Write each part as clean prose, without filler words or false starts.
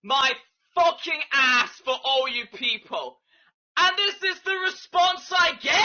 my fucking ass for all you people. And this is the response I get?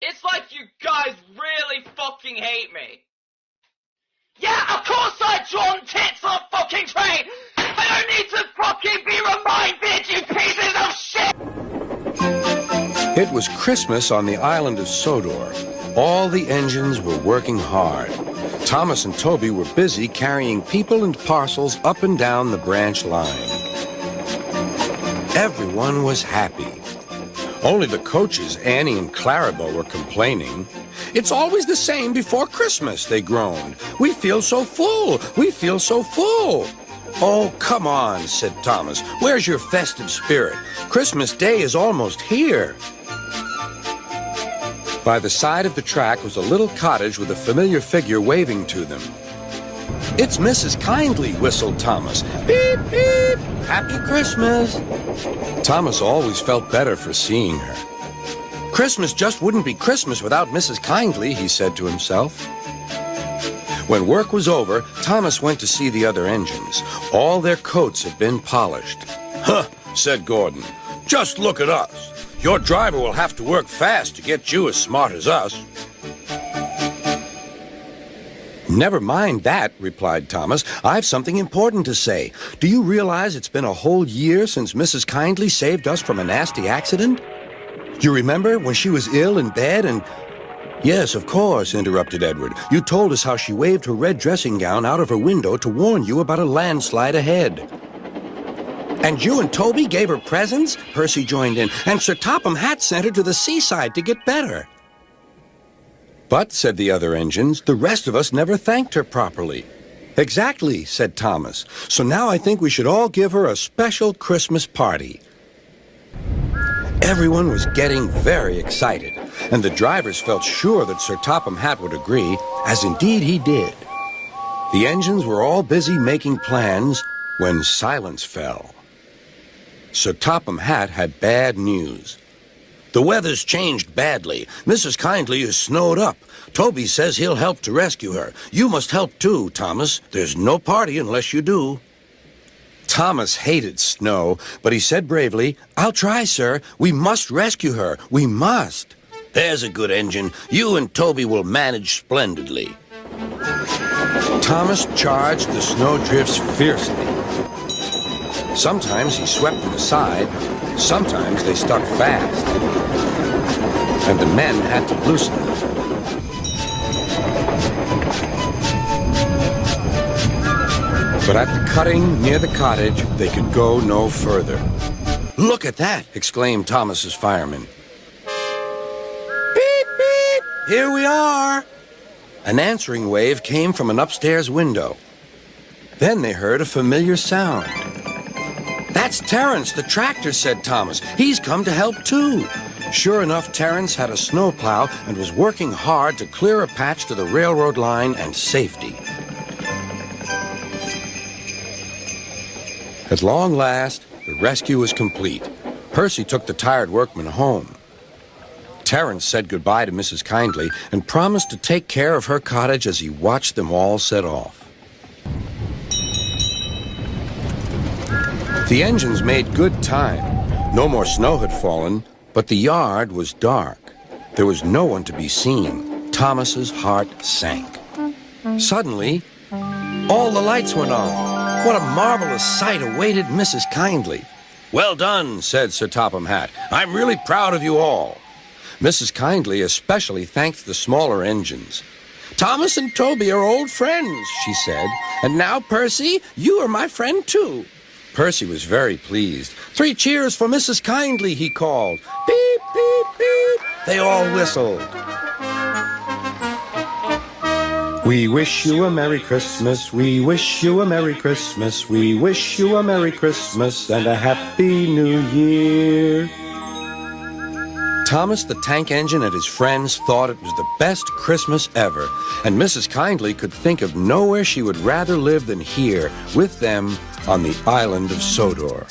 It's like you guys really fucking hate me. Yeah, of course I've drawn tits on a fucking train! I don't need to fucking be reminded, you pieces of shit! It was Christmas on the island of Sodor. All the engines were working hard. Thomas and Toby were busy carrying people and parcels up and down the branch line. Everyone was happy. Only the coaches, Annie and Clarabelle, were complaining. "It's always the same before Christmas," they groaned. "We feel so full. We feel so full." "Oh, come on," said Thomas. "Where's your festive spirit? Christmas Day is almost here." By the side of the track was a little cottage with a familiar figure waving to them. "It's Mrs. Kindly," whistled Thomas. "Beep, beep! Happy Christmas!" Thomas always felt better for seeing her. Christmas just wouldn't be Christmas without Mrs. Kindly, he said to himself. When work was over, Thomas went to see the other engines. All their coats had been polished. "Huh," said Gordon. "Just look at us. Your driver will have to work fast to get you as smart as us." "Never mind that," replied Thomas. "I've something important to say. Do you realize it's been a whole year since Mrs. Kindly saved us from a nasty accident? You remember when she was ill in bed and—" "Yes, of course," interrupted Edward. "You told us how she waved her red dressing gown out of her window to warn you about a landslide ahead." "And you and Toby gave her presents?" Percy joined in. "And Sir Topham Hatt sent her to the seaside to get better." "But," said the other engines, "the rest of us never thanked her properly." "Exactly," said Thomas. "So now I think we should all give her a special Christmas party." Everyone was getting very excited, and the drivers felt sure that Sir Topham Hatt would agree, as indeed he did. The engines were all busy making plans when silence fell. Sir Topham Hatt had bad news. "The weather's changed badly. Mrs. Kindly is snowed up. Toby says he'll help to rescue her. You must help too, Thomas. There's no party unless you do." Thomas hated snow, but he said bravely, "I'll try, sir. We must rescue her. We must." "There's a good engine. You and Toby will manage splendidly." Thomas charged the snowdrifts fiercely. Sometimes he swept them aside, sometimes they stuck fast, and the men had to loosen them. But at the cutting near the cottage, they could go no further. "Look at that!" exclaimed Thomas's fireman. "Beep, beep! Here we are!" An answering wave came from an upstairs window. Then they heard a familiar sound. "That's Terence, the tractor," said Thomas. "He's come to help too." Sure enough, Terence had a snowplow and was working hard to clear a patch to the railroad line and safety. At long last, the rescue was complete. Percy took the tired workmen home. Terence said goodbye to Mrs. Kindly and promised to take care of her cottage as he watched them all set off. The engines made good time. No more snow had fallen, but the yard was dark. There was no one to be seen. Thomas's heart sank. Suddenly, all the lights went on. What a marvelous sight awaited Mrs. Kindly. "Well done," said Sir Topham Hatt. "I'm really proud of you all." Mrs. Kindly especially thanked the smaller engines. "Thomas and Toby are old friends," she said. "And now, Percy, you are my friend too." Percy was very pleased. "3 cheers for Mrs. Kindly," he called. "Beep, beep, beep." They all whistled. "We wish you a Merry Christmas, we wish you a Merry Christmas, we wish you a Merry Christmas and a Happy New Year." Thomas the tank engine and his friends thought it was the best Christmas ever, and Mrs. Kindly could think of nowhere she would rather live than here with them on the island of Sodor.